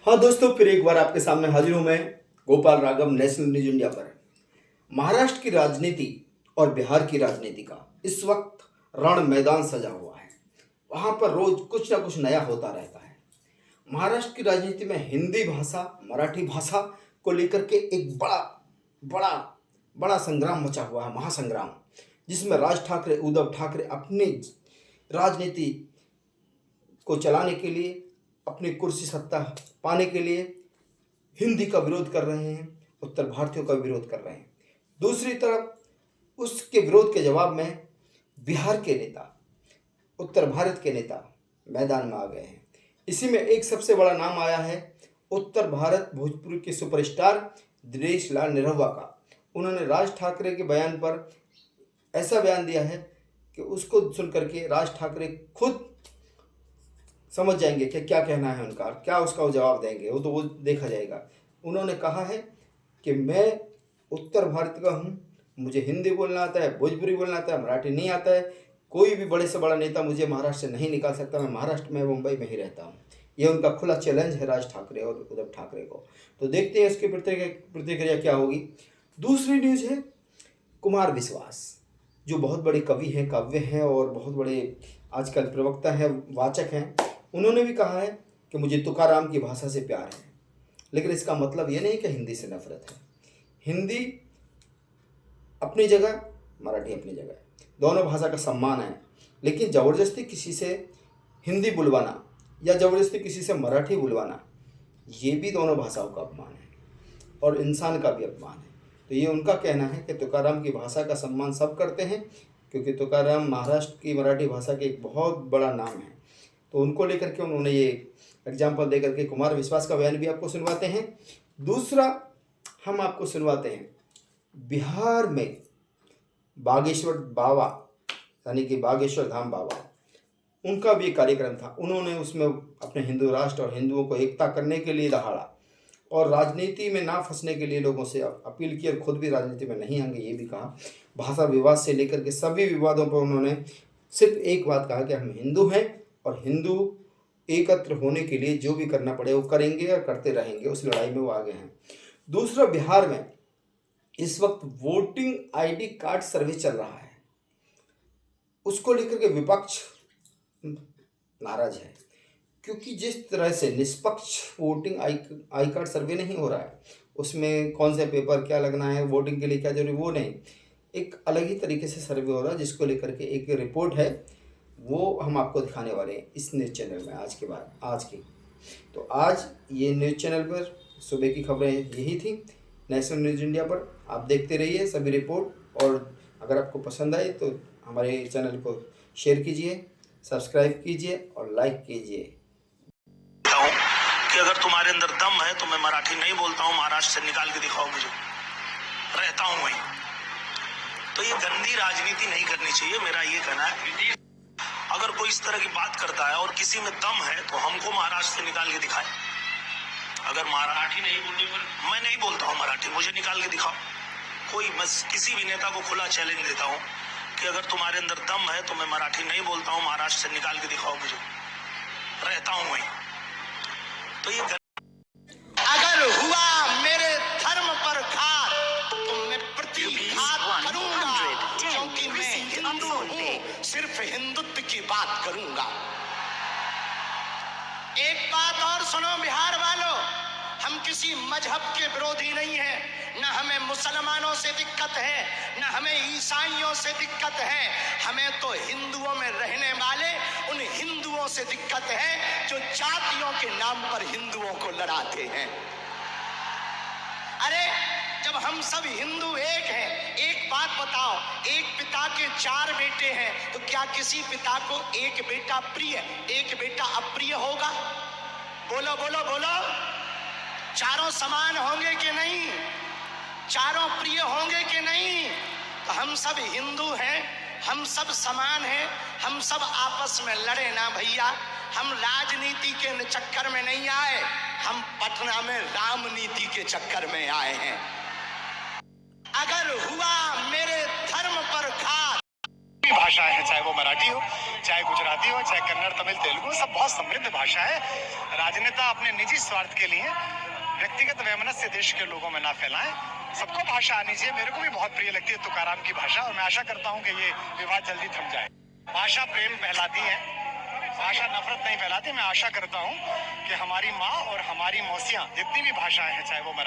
हाँ दोस्तों, फिर एक बार आपके सामने हाजिर हूँ मैं, Gopal Raghav, national news India पर। महाराष्ट्र की राजनीति और बिहार की राजनीति का इस वक्त रण मैदान सजा हुआ है। वहाँ पर रोज कुछ ना कुछ नया होता रहता है। महाराष्ट्र की राजनीति में हिंदी भाषा, मराठी भाषा को लेकर के एक बड़ा बड़ा बड़ा संग्राम मचा हुआ है, महासंग्राम, जिसमें राज ठाकरे, उद्धव ठाकरे अपनी राजनीति को चलाने के लिए, अपनी कुर्सी सत्ता पाने के लिए हिंदी का विरोध कर रहे हैं, उत्तर भारतीयों का विरोध कर रहे हैं। दूसरी तरफ उसके विरोध के जवाब में बिहार के नेता, उत्तर भारत के नेता मैदान में आ गए हैं। इसी में एक सबसे बड़ा नाम आया है उत्तर भारत भोजपुरी के सुपरस्टार दिनेश लाल निरहुआ का। उन्होंने राज ठाकरे के बयान पर ऐसा बयान दिया है कि उसको सुन करके राज ठाकरे खुद समझ जाएंगे कि क्या कहना है उनका, क्या उसका वो जवाब देंगे, वो देखा जाएगा। उन्होंने कहा है कि मैं उत्तर भारत का हूँ, मुझे हिंदी बोलना आता है, भोजपुरी बोलना आता है, मराठी नहीं आता है। कोई भी बड़े से बड़ा नेता मुझे महाराष्ट्र से नहीं निकाल सकता। मैं महाराष्ट्र में, मुंबई में ही रहता हूँ। ये उनका खुला चैलेंज है राज ठाकरे और उद्धव ठाकरे को। तो देखते हैं इसकी प्रतिक्रिया क्या होगी। दूसरी न्यूज़ है कुमार विश्वास, जो बहुत बड़े कवि हैं, काव्य हैं और बहुत बड़े आजकल प्रवक्ता हैं, वाचक हैं। उन्होंने भी कहा है कि मुझे तुकाराम की भाषा से प्यार है, लेकिन इसका मतलब ये नहीं कि हिंदी से नफरत है। हिंदी अपनी जगह, मराठी अपनी जगह, दोनों भाषा का सम्मान है। लेकिन ज़बरदस्ती किसी से हिंदी बुलवाना या ज़बरदस्ती किसी से मराठी बुलवाना, ये भी दोनों भाषाओं का अपमान है और इंसान का भी अपमान है। तो ये उनका कहना है कि तुकाराम की भाषा का सम्मान सब करते हैं, क्योंकि तुकाराम महाराष्ट्र की मराठी भाषा के एक बहुत बड़ा नाम है। तो उनको लेकर के उन्होंने ये एग्जाम्पल दे करके कुमार विश्वास का बयान भी आपको सुनवाते हैं। दूसरा हम आपको सुनवाते हैं बिहार में बागेश्वर बाबा, यानी कि बागेश्वर धाम बाबा, उनका भी एक कार्यक्रम था। उन्होंने उसमें अपने हिंदू राष्ट्र और हिंदुओं को एकता करने के लिए दहाड़ा और राजनीति में ना फंसने के लिए लोगों से अपील की और खुद भी राजनीति में नहीं आएंगे, ये भी कहा। भाषा विवाद से लेकर के सभी विवादों पर उन्होंने सिर्फ एक बात कहा कि हम हिंदू हैं और हिंदू एकत्र होने के लिए जो भी करना पड़े वो करेंगे और करते रहेंगे। उस लड़ाई में वो आगे हैं। दूसरा, बिहार में इस वक्त वोटिंग आईडी कार्ड सर्वे चल रहा है, उसको लेकर के विपक्ष नाराज है, क्योंकि जिस तरह से निष्पक्ष वोटिंग आई कार्ड सर्वे नहीं हो रहा है, उसमें कौन से पेपर क्या लगना है, वोटिंग के लिए क्या जरूरी, वो नहीं, एक अलग ही तरीके से सर्वे हो रहा है, जिसको लेकर के एक रिपोर्ट है, वो हम आपको दिखाने वाले हैं इस न्यूज़ चैनल में आज की। तो आज ये न्यूज़ चैनल पर सुबह की खबरें यही थी, नेशनल न्यूज़ इंडिया पर। आप देखते रहिए सभी रिपोर्ट, और अगर आपको पसंद आए तो हमारे चैनल को शेयर कीजिए, सब्सक्राइब कीजिए और लाइक कीजिए। कि अगर तुम्हारे अंदर दम है तो मैं मराठी नहीं बोलता हूँ, महाराष्ट्र से निकाल के दिखाओ मुझे, रहता हूँ वहीं। तो ये गंदी राजनीति नहीं करनी चाहिए, मेरा ये कहना है। अगर कोई इस तरह की बात करता है और किसी में दम है तो हमको महाराष्ट्र से निकाल के दिखाए। अगर मराठी नहीं बोलने पर, मैं नहीं बोलता हूँ मराठी, मुझे निकाल के दिखाओ कोई। मैं किसी भी नेता को खुला चैलेंज देता हूँ कि अगर तुम्हारे अंदर दम है तो मैं मराठी नहीं बोलता हूँ, महाराष्ट्र से निकाल के दिखाओ मुझे, रहता हूँ वहीं। तो ये अगर हुआ मेरे धर्म पर घात तो मैं प्रतिघात करूंगा, क्योंकि मैं हिंदू हूँ, सिर्फ हिंदुत्व की बात करूंगा। एक बात और सुनो बिहार वालों, हम किसी मजहब के विरोधी नहीं है, न हमें मुसलमानों से दिक्कत है, न हमें ईसाइयों से दिक्कत है। हमें तो हिंदुओं में रहने वाले उन हिंदुओं से दिक्कत है जो जातियों के नाम पर हिंदुओं को लड़ाते हैं। अरे जब हम सब हिंदू एक हैं, एक बात बताओ, एक पिता के 4 बेटे हैं तो क्या किसी पिता को एक बेटा प्रिय, एक बेटा अप्रिय होगा? बोलो बोलो बोलो। चारों समान होंगे कि नहीं? चारों प्रिय होंगे कि नहीं? तो हम सब हिंदू हैं, हम सब समान हैं, हम सब आपस में लड़े ना भैया। हम राजनीति के चक्कर में नहीं आए, हम पटना में रामनीति के चक्कर में आए हैं। अगर हुआ मेरे धर्म पर घात, भाषाएं हैं, चाहे वो मराठी हो, चाहे गुजराती हो, चाहे कन्नड़, तमिल, तेलुगु, सब बहुत समृद्ध भाषा है। राजनेता अपने निजी स्वार्थ के लिए व्यक्तिगत वैमनस्य देश के लोगों में ना फैलाएं। सबको भाषा आनी चाहिए। मेरे को भी बहुत प्रिय लगती है तुकाराम की भाषा, और मैं आशा करता हूँ कि ये विवाद जल्दी थम जाए। भाषा प्रेम फैलाती है, भाषा नफरत नहीं फैलाती। मैं आशा करता हूँ कि हमारी माँ और हमारी मौसियाँ जितनी भी भाषाएं हैं, चाहे वो मराठी